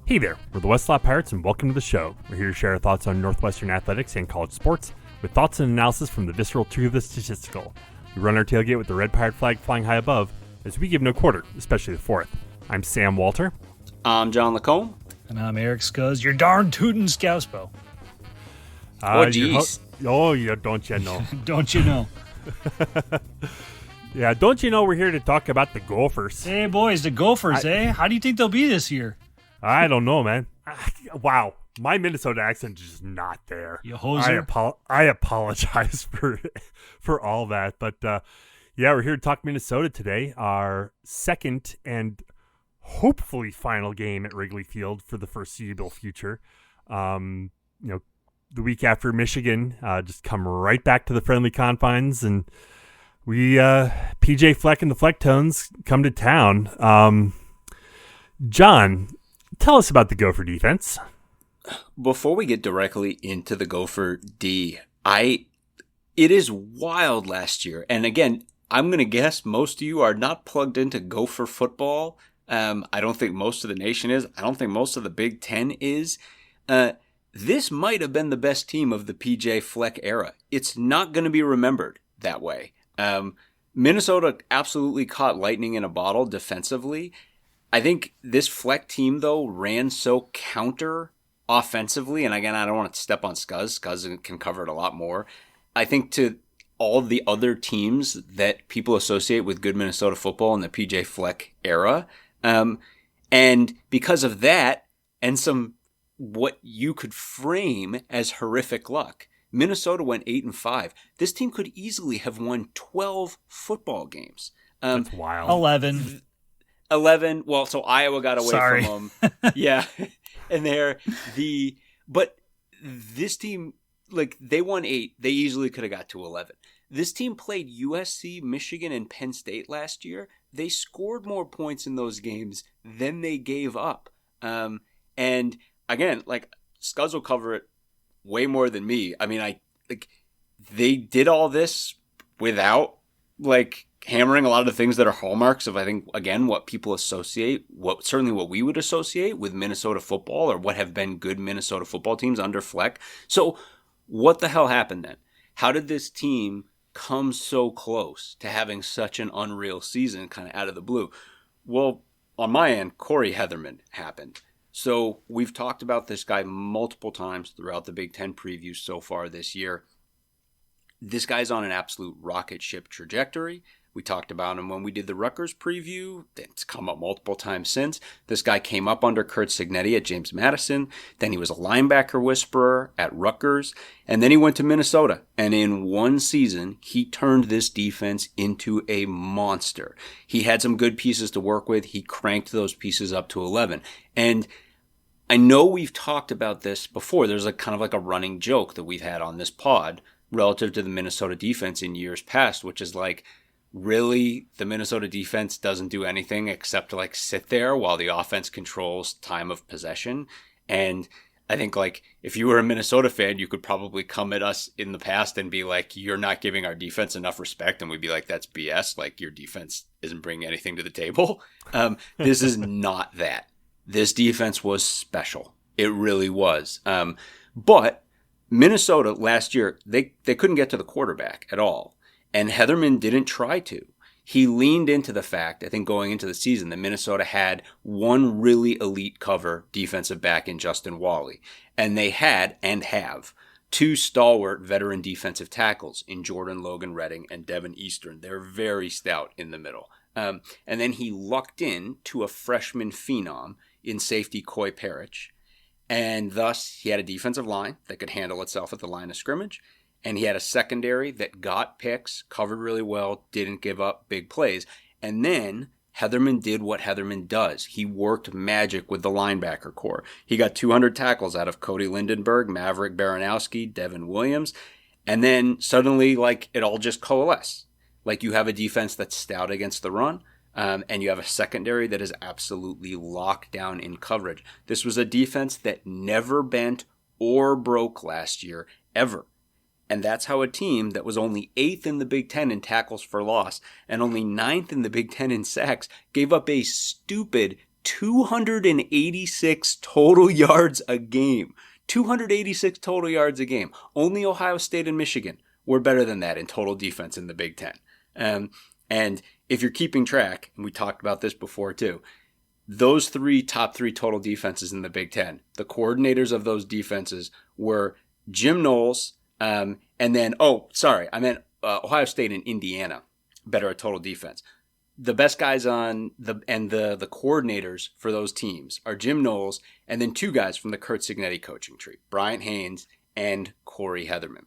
Hey there, we're the Westlaw Pirates and welcome to the show. We're here to share our thoughts on Northwestern athletics and college sports with thoughts and analysis from the visceral to the statistical. We run our tailgate with the red pirate flag flying high above as we give no quarter, especially the fourth. I'm Sam Walter. I'm John Lacombe. And I'm Eric Scuzz, your darn tootin' Scouspo. Oh, geez. Yeah, don't you know? Don't you know? Yeah, don't you know we're here to talk about the Gophers? Hey, boys, the Gophers, How do you think they'll be this year? I don't know, man. Wow, my Minnesota accent is just not there. You hoser. I apologize for all that, but yeah, we're here to talk Minnesota today. Our second and hopefully final game at Wrigley Field for the foreseeable future. The week after Michigan, just come right back to the friendly confines, and we PJ Fleck and the Flecktones come to town. John, tell us about the Gopher defense. Before we get directly into the Gopher D, it is wild last year. And again, I'm going to guess most of you are not plugged into Gopher football. I don't think most of the nation is. I don't think most of the Big Ten is. This might have been the best team of the PJ Fleck era. It's not going to be remembered that way. Minnesota absolutely caught lightning in a bottle defensively. I think this Fleck team, though, ran so counter offensively. And again, I don't want to step on Scuzz. Scuzz can cover it a lot more. I think to all the other teams that people associate with good Minnesota football in the PJ Fleck era. And because of that and some what you could frame as horrific luck, Minnesota went 8-5. This team could easily have won 12 football games. That's wild. 11. Well, so Iowa got away from them. Yeah. And but this team, like, they won 8. They easily could have got to 11. This team played USC, Michigan, and Penn State last year. They scored more points in those games than they gave up. And again, like, Scuzz will cover it way more than me. I mean, they did all this without, like, hammering a lot of the things that are hallmarks of, I think, again, what people associate, certainly what we would associate with Minnesota football, or what have been good Minnesota football teams under Fleck. So what the hell happened then? How did this team come so close to having such an unreal season kind of out of the blue? Well, on my end, Corey Heatherman happened. So we've talked about this guy multiple times throughout the Big Ten previews so far this year. This guy's on an absolute rocket ship trajectory. We talked about him when we did the Rutgers preview. It's come up multiple times since. This guy came up under Curt Cignetti at James Madison. Then he was a linebacker whisperer at Rutgers. And then he went to Minnesota. And in one season, he turned this defense into a monster. He had some good pieces to work with. He cranked those pieces up to 11. And I know we've talked about this before. There's kind of like a running joke that we've had on this pod relative to the Minnesota defense in years past, which is like, really, the Minnesota defense doesn't do anything except to, like, sit there while the offense controls time of possession. And I think, like, if you were a Minnesota fan, you could probably come at us in the past and be like, you're not giving our defense enough respect. And we'd be like, that's BS. Like, your defense isn't bringing anything to the table. This is not that. This defense was special. It really was. But Minnesota last year, they couldn't get to the quarterback at all. And Heatherman didn't try to. He leaned into the fact, I think going into the season, that Minnesota had one really elite cover defensive back in Justin Wally. And they had, and have, two stalwart veteran defensive tackles in Jordan Logan Redding and Devin Eastern. They're very stout in the middle. And then he lucked in to a freshman phenom in safety Coy Parrish. And thus, he had a defensive line that could handle itself at the line of scrimmage. And he had a secondary that got picks, covered really well, didn't give up big plays. And then Heatherman did what Heatherman does. He worked magic with the linebacker core. He got 200 tackles out of Cody Lindenberg, Maverick Baranowski, Devin Williams. And then suddenly, like, it all just coalesced. Like, you have a defense that's stout against the run, and you have a secondary that is absolutely locked down in coverage. This was a defense that never bent or broke last year, ever. And that's how a team that was only 8th in the Big Ten in tackles for loss and only 9th in the Big Ten in sacks gave up a stupid 286 total yards a game. 286 total yards a game. Only Ohio State and Michigan were better than that in total defense in the Big Ten. And if you're keeping track, and we talked about this before too, those top three total defenses in the Big Ten, the coordinators of those defenses were Jim Knowles, and then, Ohio State and Indiana, better at total defense. The best guys on the coordinators for those teams are Jim Knowles and then two guys from the Kurt Cignetti coaching tree, Bryant Haynes and Corey Heatherman.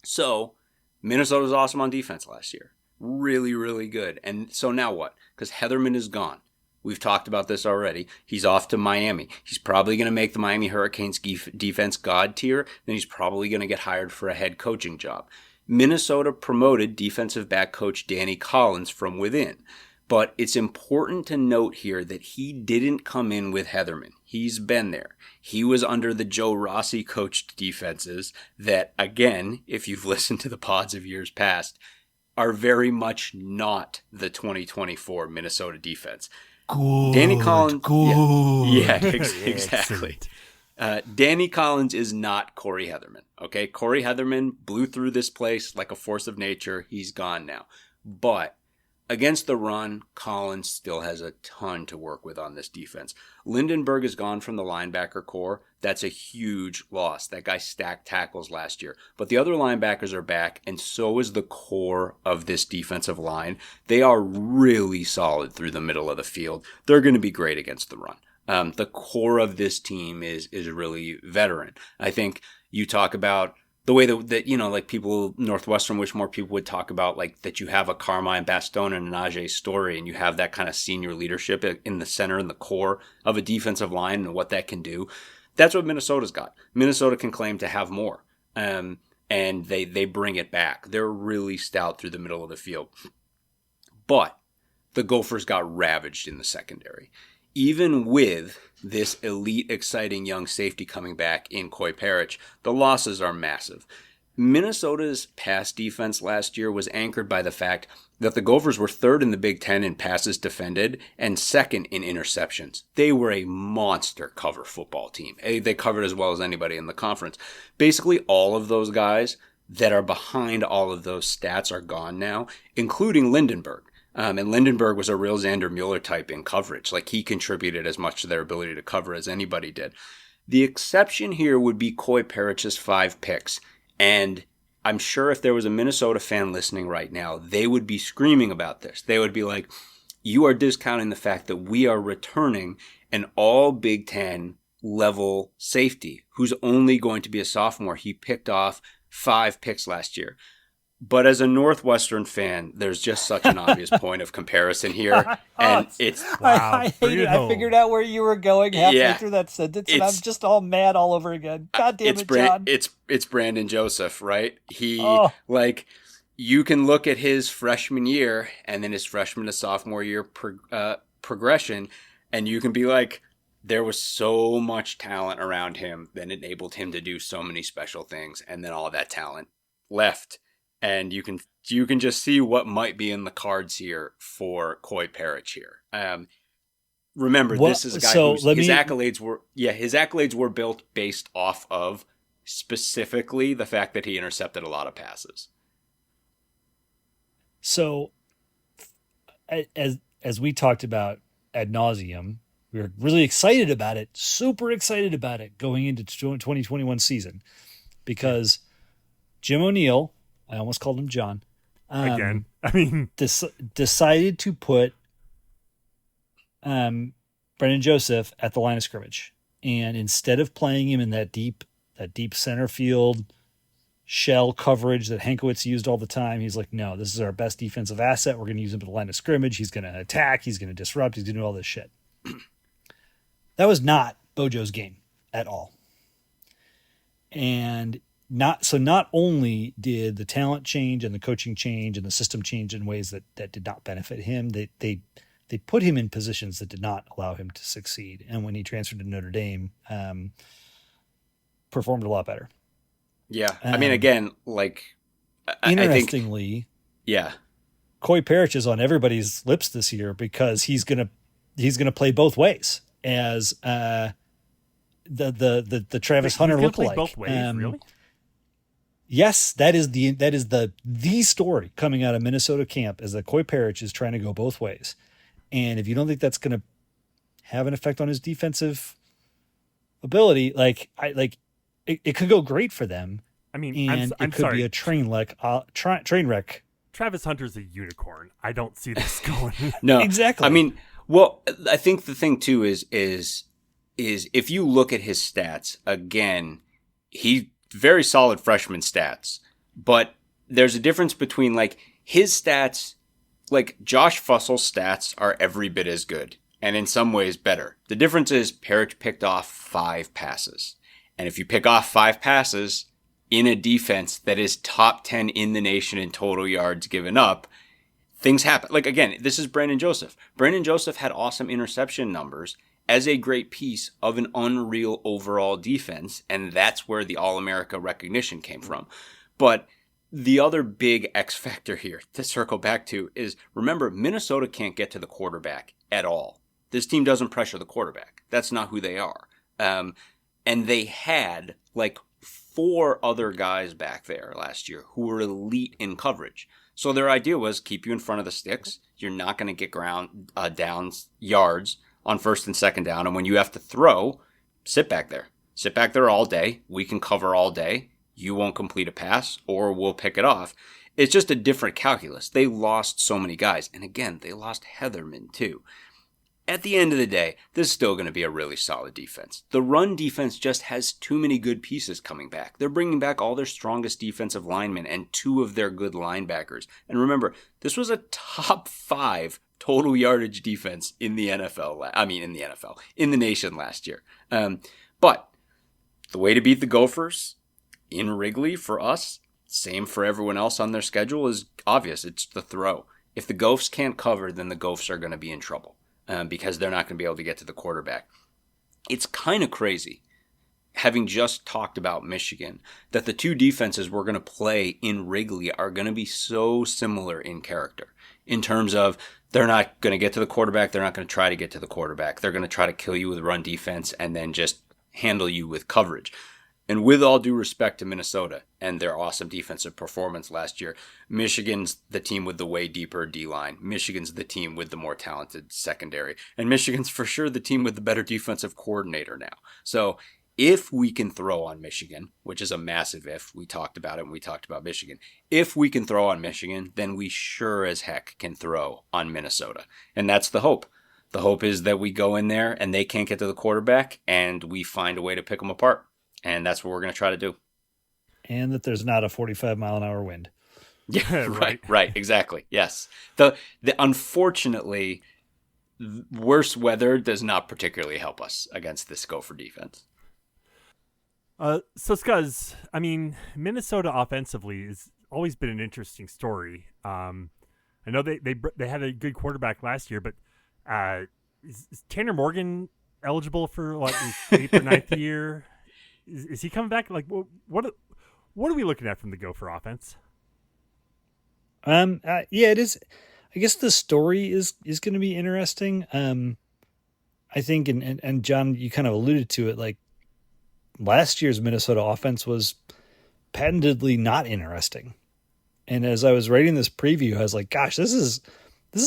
So Minnesota was awesome on defense last year. Really, really good. And so now what? Because Heatherman is gone. We've talked about this already. He's off to Miami. He's probably going to make the Miami Hurricanes defense god tier. Then he's probably going to get hired for a head coaching job. Minnesota promoted defensive back coach Danny Collins from within. But it's important to note here that he didn't come in with Heatherman. He's been there. He was under the Joe Rossi coached defenses that, again, if you've listened to the pods of years past, are very much not the 2024 Minnesota defense. Good, Danny Collins. Good. Yeah, exactly. Danny Collins is not Corey Heatherman. Okay, Corey Heatherman blew through this place like a force of nature. He's gone now. But against the run, Collins still has a ton to work with on this defense. Lindenberg is gone from the linebacker core. That's a huge loss. That guy stacked tackles last year. But the other linebackers are back, and so is the core of this defensive line. They are really solid through the middle of the field. They're going to be great against the run. The core of this team is really veteran. I think you talk about the way that like people, Northwestern wish more people would talk about, like, that you have a Carmine Bastone and a Najee Story, and you have that kind of senior leadership in the center and the core of a defensive line and what that can do. That's what Minnesota's got. Minnesota can claim to have more, and they bring it back. They're really stout through the middle of the field. But the Gophers got ravaged in the secondary. Even with this elite, exciting young safety coming back in Coy Parrish, the losses are massive. Minnesota's pass defense last year was anchored by the fact that the Gophers were third in the Big Ten in passes defended and second in interceptions. They were a monster cover football team. They covered as well as anybody in the conference. Basically, all of those guys that are behind all of those stats are gone now, including Lindenberg. And Lindenberg was a real Xander Mueller type in coverage. Like, he contributed as much to their ability to cover as anybody did. The exception here would be Coy Parrish's 5 picks. And I'm sure if there was a Minnesota fan listening right now, they would be screaming about this. They would be like, you are discounting the fact that we are returning an all Big Ten level safety who's only going to be a sophomore. He picked off 5 picks last year. But as a Northwestern fan, there's just such an obvious point of comparison here. And it's... Wow, I hate it. I figured out where you were going halfway through that sentence, and I'm just all mad all over again. God damn it, John. It's Brandon Joseph, right? You can look at his freshman year and then his freshman to sophomore year progression, and you can be like, there was so much talent around him that enabled him to do so many special things, and then all that talent left. And you can just see what might be in the cards here for Coy Parrish here. Remember, this is a guy whose accolades were built based off of specifically the fact that he intercepted a lot of passes. So, as we talked about ad nauseum, we were really excited about it, super excited about it going into 2021 season, because Jim O'Neill, I almost called him John. Again, I mean, decided to put Brendan Joseph at the line of scrimmage, and instead of playing him in that deep center field shell coverage that Hankowitz used all the time, he's like, no, this is our best defensive asset. We're going to use him at the line of scrimmage. He's going to attack. He's going to disrupt. He's going to do all this shit. That was not Bojo's game at all, and. Not only did the talent change and the coaching change and the system change in ways that did not benefit him, they put him in positions that did not allow him to succeed. And when he transferred to Notre Dame, performed a lot better. Yeah. I mean, again, like, interestingly, I think, Coy Parrish is on everybody's lips this year because he's going to he's going to play both ways as the Travis Hunter lookalike. Both ways, really? Yes, that is the story coming out of Minnesota camp is that Coy Parrish is trying to go both ways. And if you don't think that's going to have an effect on his defensive ability, it could go great for them. I mean, and I'm it could be a train wreck. Travis Hunter's a unicorn. I don't see this going. No, exactly. I mean, well, I think the thing too is if you look at his stats again, he very solid freshman stats, but there's a difference between like his stats, like Josh Fussel's stats are every bit as good and in some ways better. The difference is Parrish picked off 5 passes. And if you pick off 5 passes in a defense that is top 10 in the nation in total yards given up, things happen. Like again, this is Brandon Joseph. Brandon Joseph had awesome interception numbers as a great piece of an unreal overall defense, and that's where the All-America recognition came from. But the other big X factor here to circle back to is, remember, Minnesota can't get to the quarterback at all. This team doesn't pressure the quarterback. That's not who they are. And they had like 4 other guys back there last year who were elite in coverage. So their idea was keep you in front of the sticks. You're not going to get downs, yards on first and second down. And when you have to throw, sit back there. Sit back there all day. We can cover all day. You won't complete a pass or we'll pick it off. It's just a different calculus. They lost so many guys. And again, they lost Heatherman too. At the end of the day, this is still going to be a really solid defense. The run defense just has too many good pieces coming back. They're bringing back all their strongest defensive linemen and 2 of their good linebackers. And remember, this was a top 5 total yardage defense in the NFL. In the nation last year. But the way to beat the Gophers in Wrigley for us, same for everyone else on their schedule, is obvious. It's the throw. If the Gophers can't cover, then the Gophers are going to be in trouble. Because they're not going to be able to get to the quarterback. It's kind of crazy, having just talked about Michigan, that the 2 defenses we're going to play in Wrigley are going to be so similar in character, in terms of they're not going to get to the quarterback, they're not going to try to get to the quarterback, they're going to try to kill you with run defense and then just handle you with coverage. And with all due respect to Minnesota and their awesome defensive performance last year, Michigan's the team with the way deeper D-line. Michigan's the team with the more talented secondary. And Michigan's for sure the team with the better defensive coordinator now. So if we can throw on Michigan, which is a massive if, we talked about it when we talked about Michigan. If we can throw on Michigan, then we sure as heck can throw on Minnesota. And that's the hope. The hope is that we go in there and they can't get to the quarterback and we find a way to pick them apart. And that's what we're going to try to do. And that there's not a 45-mile-an-hour wind. Yeah, right, exactly. Yes. The unfortunately, worse weather does not particularly help us against this Gopher defense. So, Scuzz, I mean, Minnesota offensively has always been an interesting story. I know they had a good quarterback last year, but is Tanner Morgan eligible for like his 8th or 9th year? Is he coming back? Like, what are we looking at from the Gopher offense? Yeah, it is. I guess the story is going to be interesting. I think, and John, you kind of alluded to it. Like last year's Minnesota offense was patently not interesting. And as I was writing this preview, I was like, gosh, this is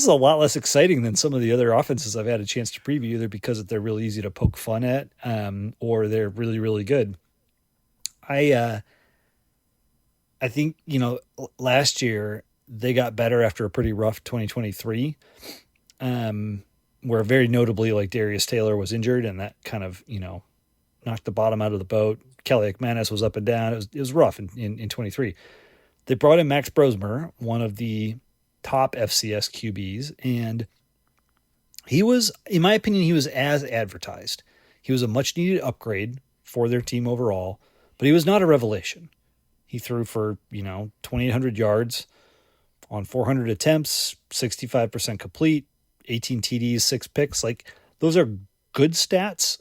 a lot less exciting than some of the other offenses I've had a chance to preview, either because they're really easy to poke fun at, or they're really, really good. I think, last year they got better after a pretty rough 2023, where very notably like Darius Taylor was injured and that kind of, knocked the bottom out of the boat. Kelly McManus was up and down. It was rough in 23. They brought in Max Brosmer, one of the top FCS QBs, and he was, in my opinion, he was as advertised. He was a much needed upgrade for their team overall, but he was not a revelation. He threw for, 2,800 yards on 400 attempts, 65% complete, 18 TDs, 6 picks. Like those are good stats.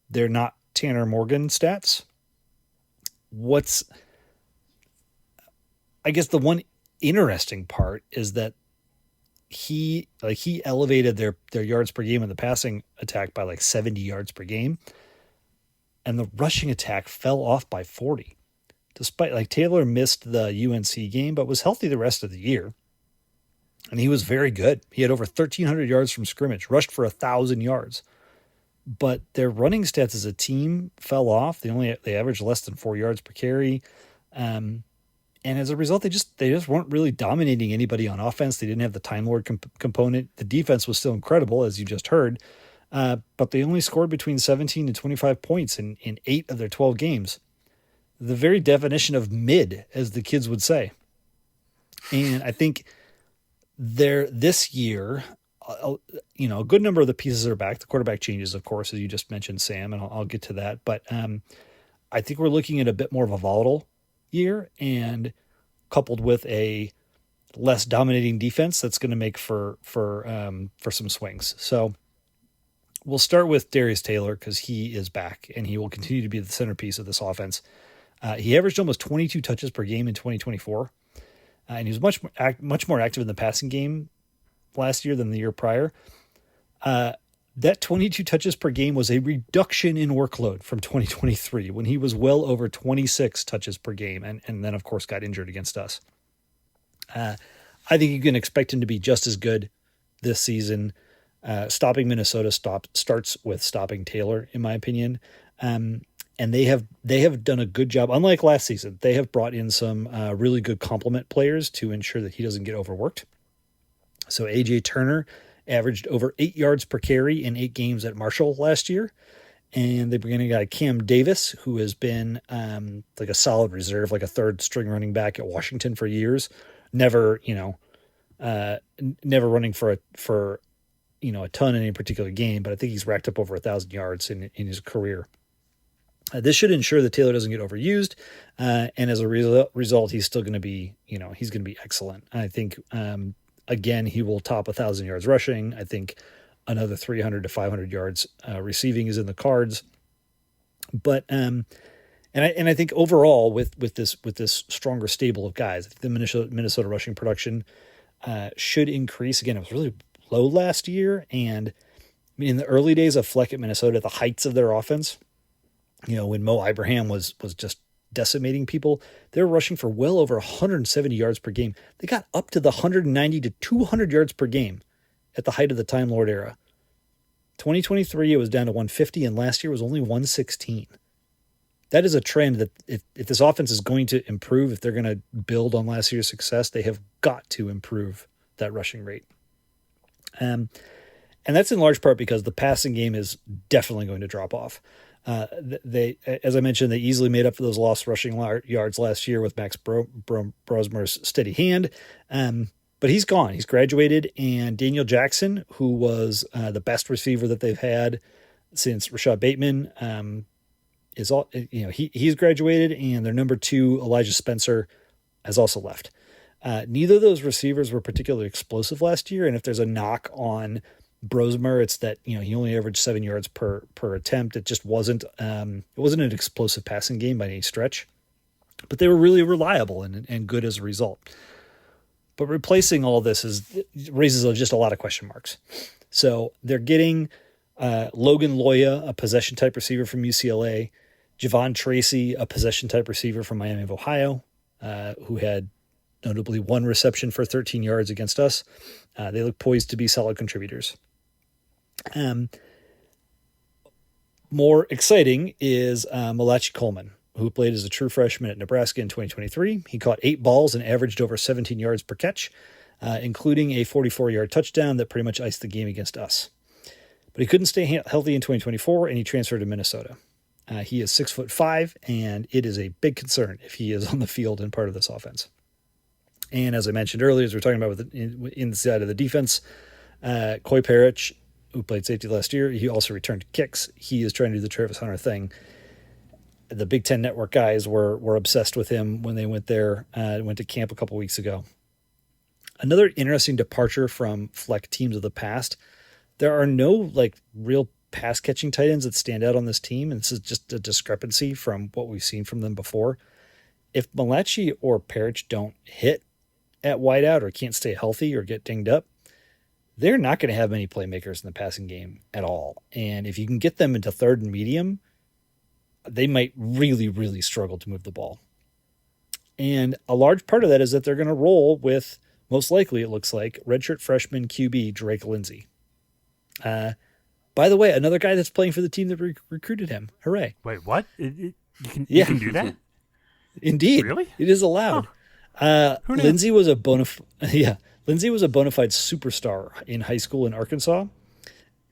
They're not Tanner Morgan stats. I guess the one interesting part is that he elevated their yards per game in the passing attack by like 70 yards per game, and the rushing attack fell off by 40. Despite like Taylor missed the UNC game, but was healthy the rest of the year. And he was very good. He had over 1,300 yards from scrimmage, rushed for 1,000 yards. But their running stats as a team fell off. They averaged less than 4 yards per carry. And as a result, they just weren't really dominating anybody on offense. They didn't have the Time Lord component. The defense was still incredible, as you just heard. But they only scored between 17 and 25 points in 8 of their 12 games. The very definition of mid, as the kids would say. And I think this year, a good number of the pieces are back. The quarterback changes, of course, as you just mentioned, Sam, and I'll get to that. But I think we're looking at a bit more of a volatile year, and coupled with a less dominating defense, that's going to make for some swings. So we'll start with Darius Taylor because he is back, and he will continue to be the centerpiece of this offense. He averaged almost 22 touches per game in 2024, and he was much more active in the passing game last year than the year prior. That 22 touches per game was a reduction in workload from 2023 when he was well over 26 touches per game, and then, of course, got injured against us. I think you can expect him to be just as good this season. Stopping Minnesota starts with stopping Taylor, in my opinion. And they have done a good job. Unlike last season, they have brought in some really good complement players to ensure that he doesn't get overworked. So A.J. Turner averaged over 8 yards per carry in 8 games at Marshall last year. And they bring in a guy, Cam Davis, who has been like a solid reserve, like a third string running back at Washington for years. Never running for a ton in any particular game, but I think he's racked up over 1,000 yards in his career. This should ensure that Taylor doesn't get overused, and as a result, he's still going to be, he's going to be excellent. I think, again, he will top 1,000 yards rushing. I think another 300 to 500 yards receiving is in the cards. But and I think overall with this stronger stable of guys, I think the Minnesota rushing production should increase. Again, it was really low last year, and I mean, in the early days of Fleck at Minnesota, the heights of their offense, when Mo Ibrahim was just decimating people, they were rushing for well over 170 yards per game. They got up to the 190 to 200 yards per game at the height of the Time Lord era. 2023, it was down to 150, and last year was only 116. That is a trend that if this offense is going to improve, if they're going to build on last year's success, they have got to improve that rushing rate. And that's in large part because the passing game is definitely going to drop off. They, as I mentioned, they easily made up for those lost rushing yards last year with Max Brosmer's steady hand. But he's gone. He's graduated, and Daniel Jackson, who was the best receiver that they've had since Rashad Bateman, he's graduated, and their number 2, Elijah Spencer, has also left. Neither of those receivers were particularly explosive last year, and if there's a knock on Brosmer, it's that he only averaged 7 yards per attempt. It just wasn't an explosive passing game by any stretch, but they were really reliable and good as a result. But replacing all this raises just a lot of question marks. So they're getting Logan Loya, a possession type receiver from UCLA, Javon Tracy, a possession type receiver from Miami of Ohio, who had notably 1 reception for 13 yards against us. They look poised to be solid contributors. More exciting is Malachi Coleman, who played as a true freshman at Nebraska in 2023. He caught 8 balls and averaged over 17 yards per catch, including a 44-yard touchdown that pretty much iced the game against us. But he couldn't stay healthy in 2024, and he transferred to Minnesota. He is 6'5", and it is a big concern if he is on the field and part of this offense. And as I mentioned earlier, as we're talking about inside of the defense, Coy Parrish, who played safety last year, he also returned to kicks. He is trying to do the Travis Hunter thing. The Big Ten Network guys were obsessed with him when they went there, went to camp a couple weeks ago. Another interesting departure from Fleck teams of the past, there are no real pass catching tight ends that stand out on this team, and this is just a discrepancy from what we've seen from them before. If Malachi or Parrish don't hit at wideout or can't stay healthy or get dinged up, they're not going to have many playmakers in the passing game at all. And if you can get them into third and medium, they might really, really struggle to move the ball. And a large part of that is that they're going to roll with, most likely it looks like, redshirt freshman QB Drake Lindsay. By the way, another guy that's playing for the team that recruited him. Hooray. Wait, what? You can do that? Indeed. Really? It is allowed. Who knew? Lindsay was a bona fide superstar in high school in Arkansas.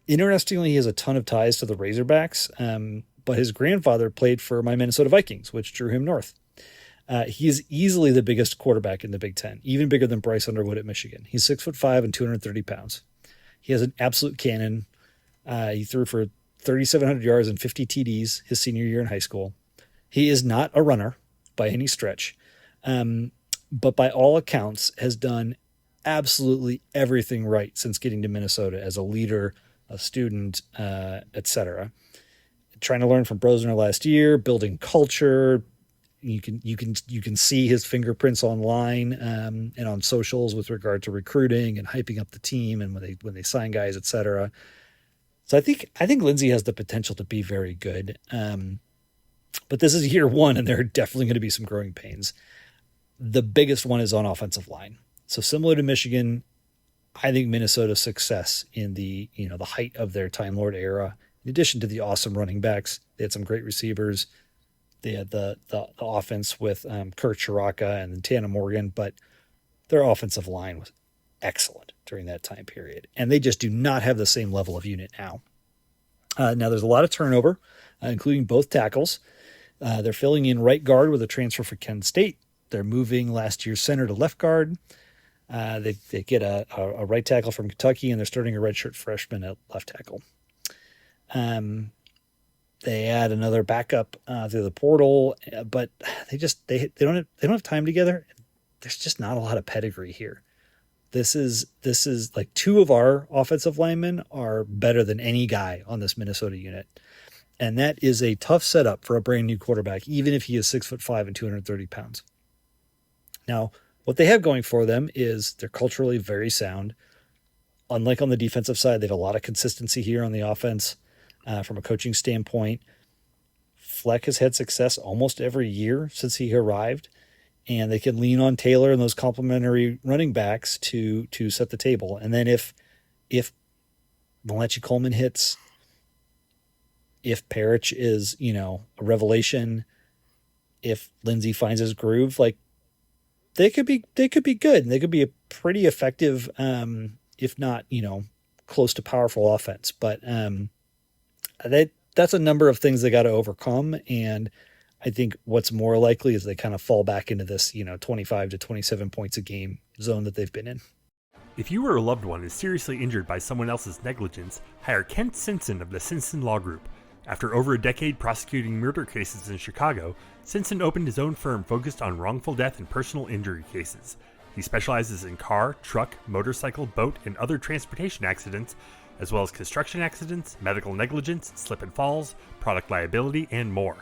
Interestingly, he has a ton of ties to the Razorbacks, but his grandfather played for my Minnesota Vikings, which drew him north. He is easily the biggest quarterback in the Big Ten, even bigger than Bryce Underwood at Michigan. He's 6'5" and 230 pounds. He has an absolute cannon. He threw for 3,700 yards and 50 TDs his senior year in high school. He is not a runner by any stretch, but by all accounts has done absolutely everything right since getting to Minnesota as a leader, a student, etc. Trying to learn from Brosner last year, building culture. You can see his fingerprints online and on socials with regard to recruiting and hyping up the team and when they sign guys, etc. So I think Lindsay has the potential to be very good. But this is year one, and there are definitely going to be some growing pains. The biggest one is on offensive line. So similar to Michigan, I think Minnesota's success in the height of their Time Lord era, in addition to the awesome running backs, they had some great receivers. They had the offense with Kurt Chiraka and then Tana Morgan, but their offensive line was excellent during that time period. And they just do not have the same level of unit now. Now there's a lot of turnover, including both tackles. They're filling in right guard with a transfer for Kent State. They're moving last year's center to left guard. They get a right tackle from Kentucky, and they're starting a redshirt freshman at left tackle. They add another backup through the portal, but they don't have time together. There's just not a lot of pedigree here. This is like two of our offensive linemen are better than any guy on this Minnesota unit. And that is a tough setup for a brand new quarterback, even if he is 6'5" and 230 pounds. Now, what they have going for them is they're culturally very sound. Unlike on the defensive side, they have a lot of consistency here on the offense from a coaching standpoint. Fleck has had success almost every year since he arrived, and they can lean on Taylor and those complementary running backs to set the table. And then if Malachi Coleman hits, if Parrish is, a revelation, if Lindsay finds his groove, like they could be good, and they could be a pretty effective, if not, close to powerful offense. But that's a number of things they got to overcome. And I think what's more likely is they kind of fall back into this, 25 to 27 points a game zone that they've been in. If you or a loved one is seriously injured by someone else's negligence, hire Kent Simpson of the Simpson Law Group. After over a decade prosecuting murder cases in Chicago, Simpson opened his own firm focused on wrongful death and personal injury cases. He specializes in car, truck, motorcycle, boat, and other transportation accidents, as well as construction accidents, medical negligence, slip and falls, product liability, and more.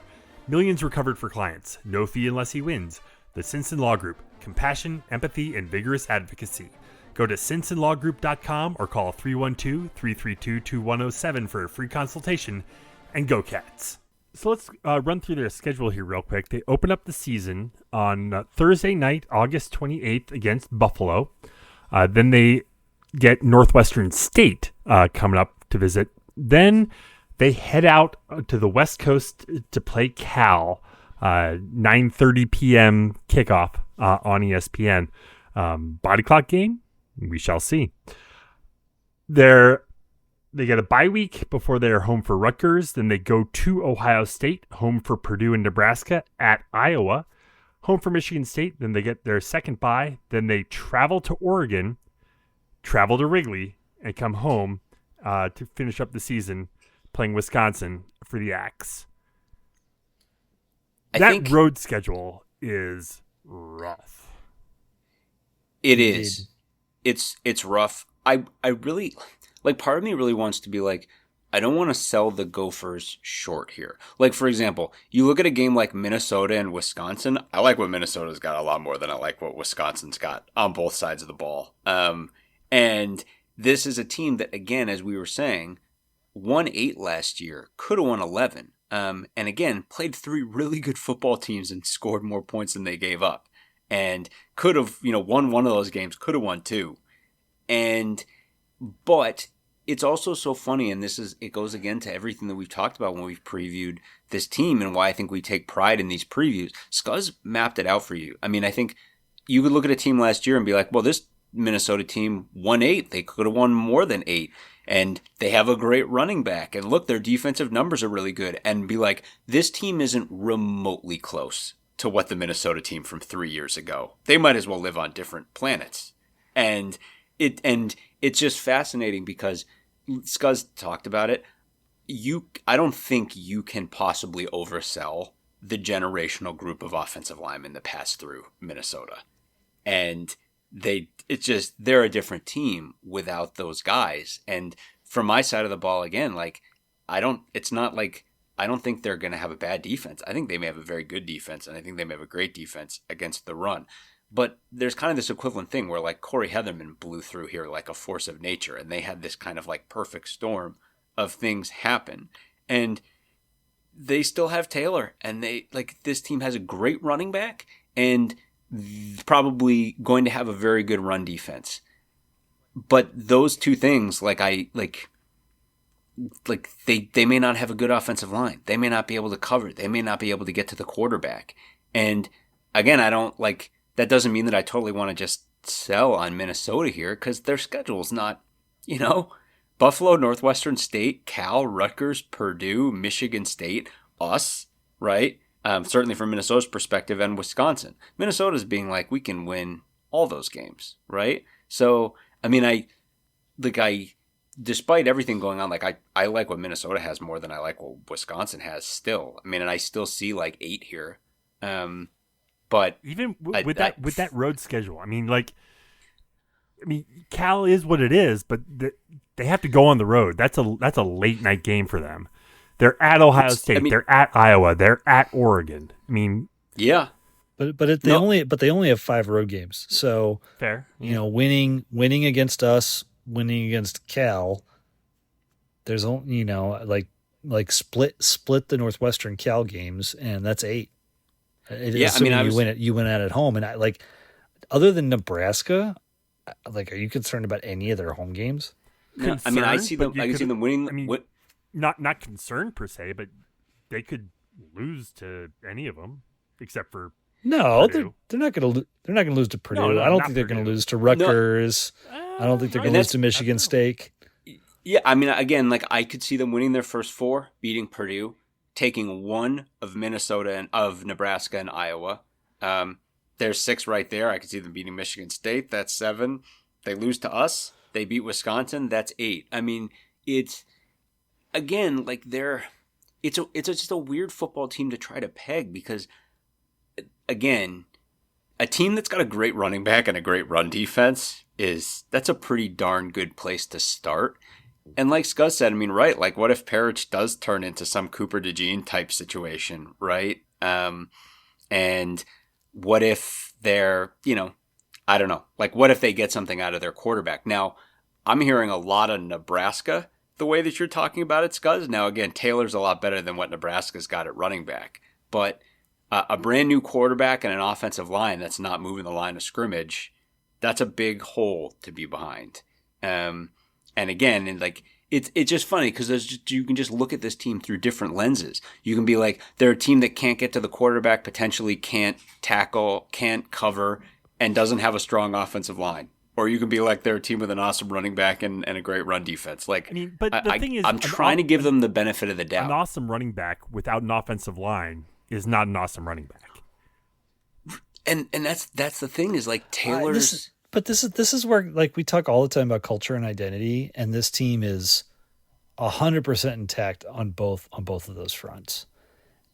Millions recovered for clients, no fee unless he wins. The Simpson Law Group, compassion, empathy, and vigorous advocacy. Go to simpsonlawgroup.com or call 312-332-2107 for a free consultation, and go Cats. So let's run through their schedule here real quick. They open up the season on Thursday night, August 28th against Buffalo. Then they get Northwestern State coming up to visit. Then they head out to the West Coast to play Cal, 9:30 p.m. kickoff on ESPN. Body clock game? We shall see. They get a bye week before they're home for Rutgers. Then they go to Ohio State, home for Purdue and Nebraska, at Iowa, home for Michigan State. Then they get their second bye. Then they travel to Oregon, travel to Wrigley, and come home to finish up the season playing Wisconsin for the Axe. That road schedule is rough. It is. It's rough. I really, part of me really wants to be like, I don't want to sell the Gophers short here. Like, for example, you look at a game like Minnesota and Wisconsin. I like what Minnesota's got a lot more than I like what Wisconsin's got on both sides of the ball. And this is a team that, again, as we were saying, won 8 last year, could have won 11. And again, played 3 really good football teams and scored more points than they gave up. And could have, won one of those games, could have won 2. But it's also so funny, and it goes again to everything that we've talked about when we've previewed this team and why I think we take pride in these previews. Scuzz mapped it out for you. I mean, I think you could look at a team last year and be like, well, this Minnesota team won 8. They could have won more than 8. And they have a great running back. And look, their defensive numbers are really good. And be like, this team isn't remotely close to what the Minnesota team from 3 years ago. They might as well live on different planets. And it's just fascinating because Scuzz talked about it. I don't think you can possibly oversell the generational group of offensive linemen that passed through Minnesota. And they're a different team without those guys. And from my side of the ball, again, like, I don't think they're going to have a bad defense. I think they may have a very good defense, and I think they may have a great defense against the run. But there's kind of this equivalent thing where, like, Corey Heatherman blew through here like a force of nature, and they had this kind of like perfect storm of things happen. And they still have Taylor, and this team has a great running back and probably going to have a very good run defense. But those two things, they may not have a good offensive line. They may not be able to cover. They may not be able to get to the quarterback. And again, that doesn't mean that I totally want to just sell on Minnesota here, because their schedule's not, Buffalo, Northwestern State, Cal, Rutgers, Purdue, Michigan State, us, right? Certainly from Minnesota's perspective, and Wisconsin. Minnesota's being like, we can win all those games, right? So, I mean, despite everything going on, I like what Minnesota has more than I like what Wisconsin has still. I mean, and I still see 8 here. But even with that road schedule, I mean, Cal is what it is, but they have to go on the road. That's a late night game for them. They're at Ohio State. They're at Iowa. They're at Oregon. I mean, yeah, they only have 5 road games. So fair, winning against us, winning against Cal. There's only split the Northwestern Cal games, and that's 8. You win at home, and other than Nebraska, are you concerned about any of their home games? No, I see them winning. Not concerned per se, but they could lose to any of them except for Purdue. They're not going to lose to Purdue. I don't think they're going to lose to Rutgers. I don't think they're going to lose to Michigan State. Yeah, I mean, again, I could see them winning their first 4, beating Purdue, taking 1 of Minnesota and of Nebraska and Iowa. There's 6 right there. I could see them beating Michigan State. That's 7. They lose to us. They beat Wisconsin. That's 8. I mean, it's again it's just a weird football team to try to peg, because again, a team that's got a great running back and a great run defense that's a pretty darn good place to start. And like Scuzz said, I mean, right, what if Parrish does turn into some Cooper DeJean type situation, right? And what if they're, I don't know, what if they get something out of their quarterback? Now, I'm hearing a lot of Nebraska the way that you're talking about it, Scuzz. Now, again, Taylor's a lot better than what Nebraska's got at running back. But a brand new quarterback and an offensive line that's not moving the line of scrimmage, that's a big hole to be behind. And again, it's just funny because you can just look at this team through different lenses. You can be like, they're a team that can't get to the quarterback, potentially can't tackle, can't cover, and doesn't have a strong offensive line. Or you can be like, they're a team with an awesome running back and a great run defense. But the thing is, I'm trying to give them the benefit of the doubt. An awesome running back without an offensive line is not an awesome running back. And that's the thing is Taylor's. This is where we talk all the time about culture and identity, and this team is 100% intact on both of those fronts.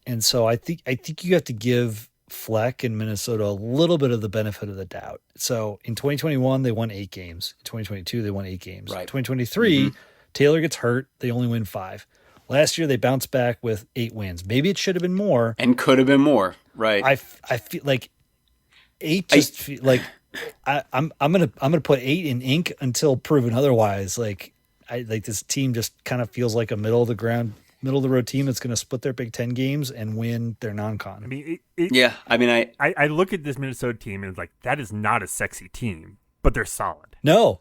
And so I think you have to give Fleck in Minnesota a little bit of the benefit of the doubt. So in 2021 they won 8 games. In 2022 they won 8 games. Right. 2023 Taylor gets hurt. They only win 5. Last year they bounced back with 8 wins. Maybe it should have been more and could have been more. Right. I feel like 8 just I'm gonna put 8 in ink until proven otherwise. Like this team just kind of feels like a middle of the road team that's going to split their Big Ten games and win their non-con. I mean, I look at this Minnesota team and it's like, that is not a sexy team, but they're solid. No,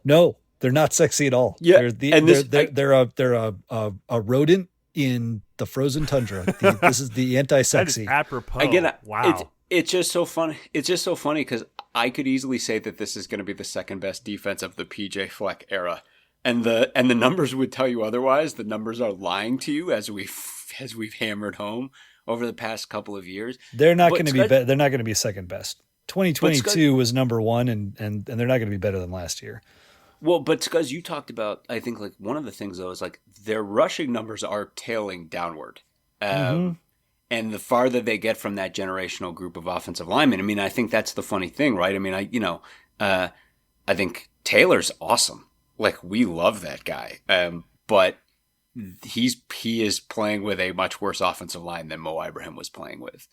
they're not sexy at all. Yeah, they're a rodent in the frozen tundra. This is the anti-sexy. That is apropos. Again, wow. It's just so funny. It's just so funny because I could easily say that this is going to be the second best defense of the PJ Fleck era, and the numbers would tell you otherwise. The numbers are lying to you as we've hammered home over the past couple of years. They're not going to be. They're not going to be second best. 2022 was number one, and they're not going to be better than last year. Well, but because you talked about, I think like one of the things though is like their rushing numbers are tailing downward. And the farther they get from that generational group of offensive linemen, I mean, I think that's the funny thing, right? I mean, I think Taylor's awesome. Like, we love that guy. But he is playing with a much worse offensive line than Mo Ibrahim was playing with.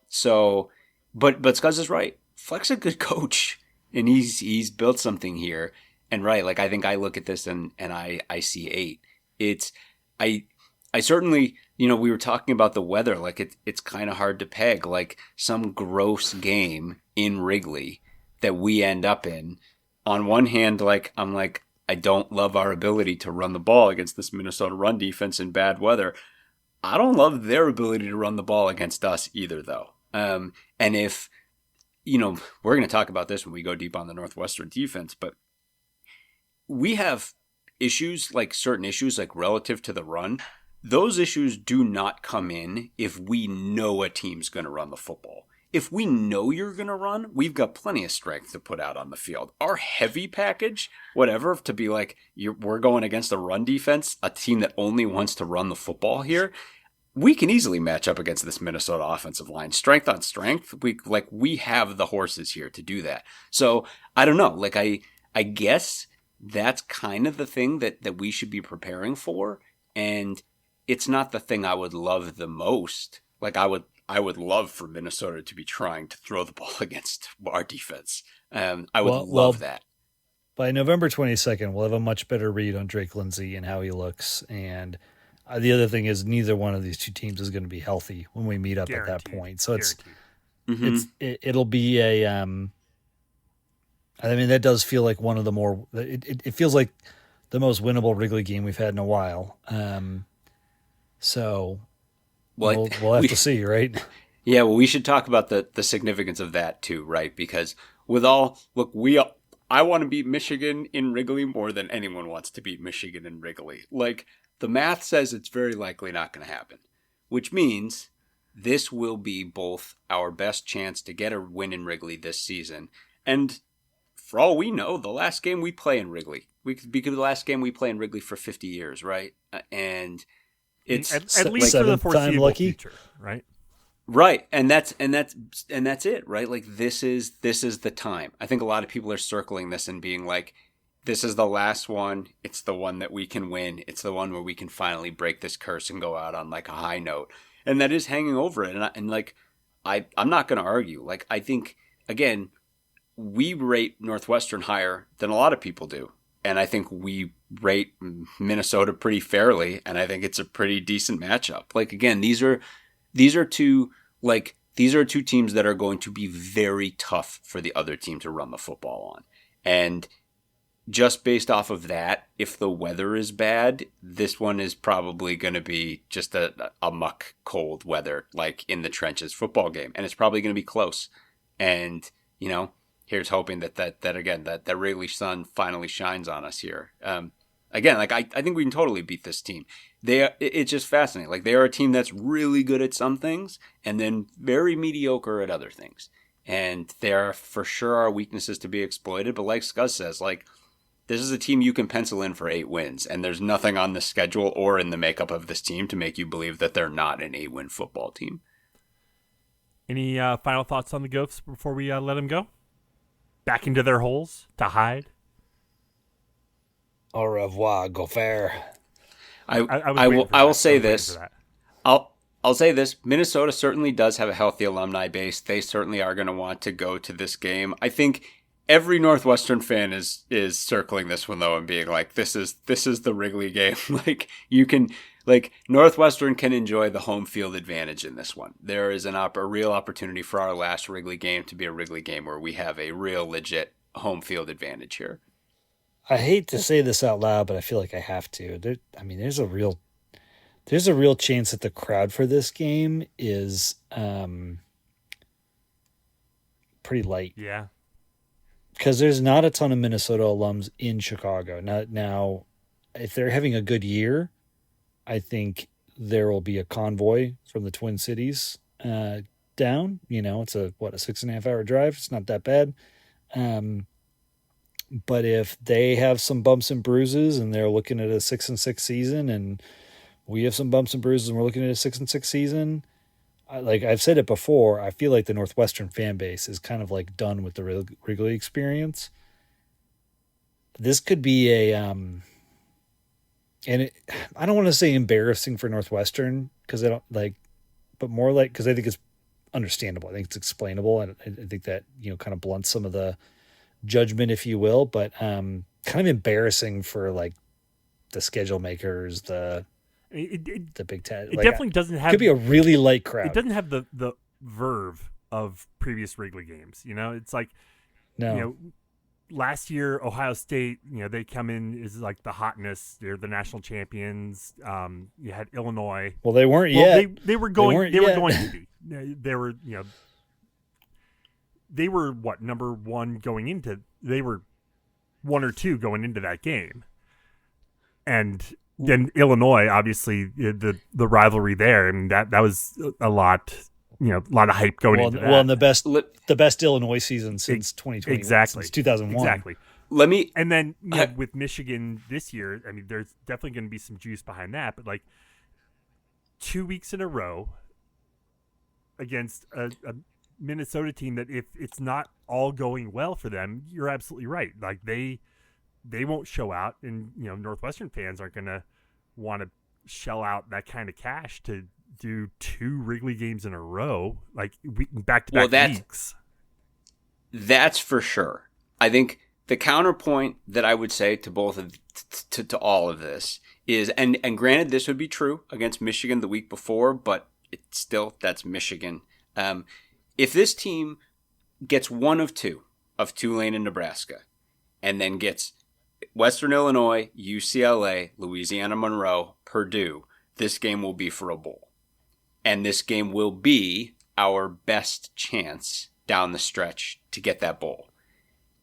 So, but Scuzz is right. Fleck's a good coach, and he's built something here. And right, like I think I look at this and I see 8. I certainly, we were talking about the weather. Like it's kind of hard to peg like some gross game in Wrigley that we end up in. On one hand, like I'm like, I don't love our ability to run the ball against this Minnesota run defense in bad weather. I don't love their ability to run the ball against us either, though. And if, we're going to talk about this when we go deep on the Northwestern defense, but we have issues, like certain issues, like relative to the run. Those issues do not come in if we know a team's going to run the football. If we know you're going to run, we've got plenty of strength to put out on the field. Our heavy package, whatever, to be like, we're going against a run defense, a team that only wants to run the football here, we can easily match up against this Minnesota offensive line. Strength on strength, we have the horses here to do that. So, I don't know. Like, I guess that's kind of the thing that we should be preparing for, and it's not the thing I would love the most. Like, I would love for Minnesota to be trying to throw the ball against our defense. I would love that. By November 22nd, we'll have a much better read on Drake Lindsay and how he looks. And the other thing is neither one of these two teams is going to be healthy when we meet up at that point. So it'll be a, I mean, that does feel like one of the more, it feels like the most winnable Wrigley game we've had in a while. So we'll have to see, right? Yeah, well, we should talk about the significance of that too, right? Because I want to beat Michigan in Wrigley more than anyone wants to beat Michigan in Wrigley. Like, the math says it's very likely not going to happen, which means this will be both our best chance to get a win in Wrigley this season, and for all we know, the last game we play in Wrigley, we could be the last game we play in Wrigley for 50 years, right? And it's at least for the foreseeable future, right? Right, and that's it, right? Like this is the time. I think a lot of people are circling this and being like, this is the last one. It's the one that we can win. It's the one where we can finally break this curse and go out on like a high note. And that is hanging over it. And I'm not going to argue. Like, I think, again, we rate Northwestern higher than a lot of people do. And I think we rate Minnesota pretty fairly. And I think it's a pretty decent matchup. Like, again, these are two teams that are going to be very tough for the other team to run the football on. And just based off of that, if the weather is bad, this one is probably going to be just a muck cold weather, like in the trenches football game. And it's probably going to be close. And, here's hoping that Wrigley sun finally shines on us here. Again, like I think we can totally beat this team. It's just fascinating. Like, they are a team that's really good at some things and then very mediocre at other things. And there are for sure our weaknesses to be exploited. But like Scuzz says, like, this is a team you can pencil in for 8 wins. And there's nothing on the schedule or in the makeup of this team to make you believe that they're not an 8-win football team. Any final thoughts on the Gophers before we let them go? Back into their holes to hide? Au revoir, Gophers. I will say this. I'll say this. Minnesota certainly does have a healthy alumni base. They certainly are going to want to go to this game. I think every Northwestern fan is circling this one though and being like, this is the Wrigley game. Northwestern can enjoy the home field advantage in this one. There is a real opportunity for our last Wrigley game to be a Wrigley game where we have a real legit home field advantage here. I hate to say this out loud, but I feel like I have to. There's a real chance that the crowd for this game is pretty light. Yeah. Because there's not a ton of Minnesota alums in Chicago. Now, if they're having a good year, I think there will be a convoy from the Twin Cities down. It's a 6.5 hour drive. It's not that bad. But if they have some bumps and bruises and they're looking at a 6-6 season, and we have some bumps and bruises and we're looking at a 6-6 season, like I've said it before, I feel like the Northwestern fan base is kind of like done with the Wrigley experience. This could be I don't want to say embarrassing for Northwestern because I don't but more like because I think it's understandable. I think it's explainable, and I think that kind of blunts some of the judgment, if you will. But kind of embarrassing for like the schedule makers, the Big Ten. It definitely doesn't have. Could be a really light crowd. It doesn't have the verve of previous Wrigley games. It's like, no. Last year Ohio State, they come in is like the hotness. They're the national champions. You had Illinois. Well, they weren't yet. They were going. They were going to be. They were. They were what, number one going into. They were 1 or 2 going into that game, and then Illinois, obviously the rivalry there. I mean that was a lot. A lot of hype going into that. Well, and the best Illinois season since 2020. Exactly. Since 2001. Exactly. And then with Michigan this year, I mean, there's definitely going to be some juice behind that. But like 2 weeks in a row against a Minnesota team that if it's not all going well for them, you're absolutely right. Like they won't show out, and Northwestern fans aren't going to want to shell out that kind of cash to do 2 Wrigley games in a row, like back-to-back weeks. That's for sure. I think the counterpoint that I would say to both of to all of this is, and granted, this would be true against Michigan the week before, but that's Michigan. If this team gets one of 2 of Tulane and Nebraska, and then gets Western Illinois, UCLA, Louisiana Monroe, Purdue, this game will be for a bowl. And this game will be our best chance down the stretch to get that bowl.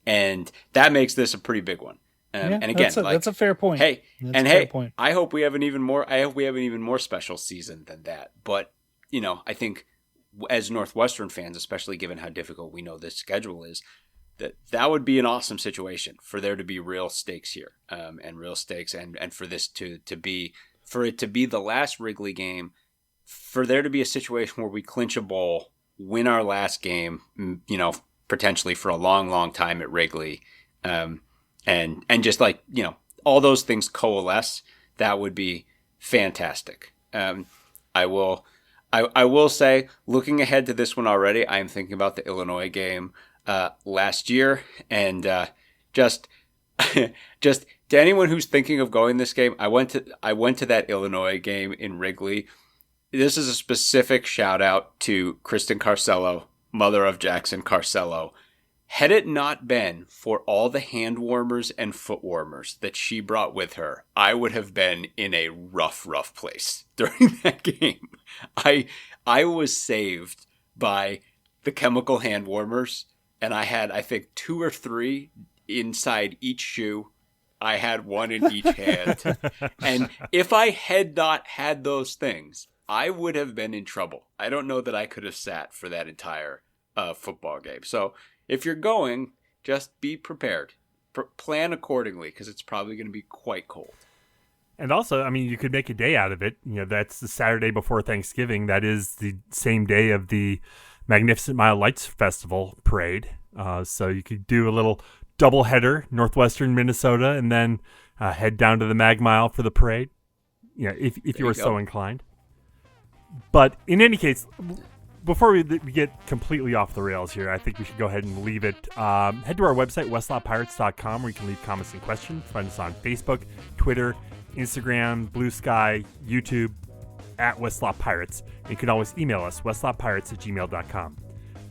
And that makes this a pretty big one. And again, that's a fair point. Point. I hope we have an even more special season than that. But, I think as Northwestern fans, especially given how difficult we know this schedule is, that would be an awesome situation for there to be real stakes here, and real stakes, and for this to be the last Wrigley game, for there to be a situation where we clinch a bowl, win our last game, potentially for a long, long time at Wrigley, and just all those things coalesce, that would be fantastic. I will say, looking ahead to this one already, I am thinking about the Illinois game last year, and just to anyone who's thinking of going this game, I went to that Illinois game in Wrigley. This is a specific shout out to Kristen Carcello, mother of Jackson Carcello. Had it not been for all the hand warmers and foot warmers that she brought with her, I would have been in a rough place during that game. I was saved by the chemical hand warmers, and I had, I think, 2 or 3 inside each shoe. I had 1 in each hand. And if I had not had those things, I would have been in trouble. I don't know that I could have sat for that entire football game. So if you're going, just be prepared. Plan accordingly, because it's probably going to be quite cold. And also, I mean, you could make a day out of it. That's the Saturday before Thanksgiving. That is the same day of the Magnificent Mile Lights Festival parade. So you could do a little doubleheader, Northwestern, Minnesota, and then head down to the Mag Mile for the parade. If you were so inclined. But in any case, before we get completely off the rails here, I think we should go ahead and leave it. Head to our website, westlotpirates.com, where you can leave comments and questions. Find us on Facebook, Twitter, Instagram, Blue Sky, YouTube, at Westlot Pirates. And you can always email us, westlotpirates@gmail.com.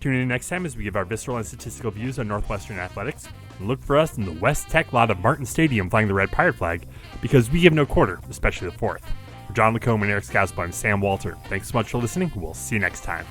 Tune in next time as we give our visceral and statistical views on Northwestern athletics. And look for us in the West Tech lot of Martin Stadium flying the red pirate flag, because we give no quarter, especially the fourth. For John Lacombe and Eric Scaspar and Sam Walter, thanks so much for listening. We'll see you next time.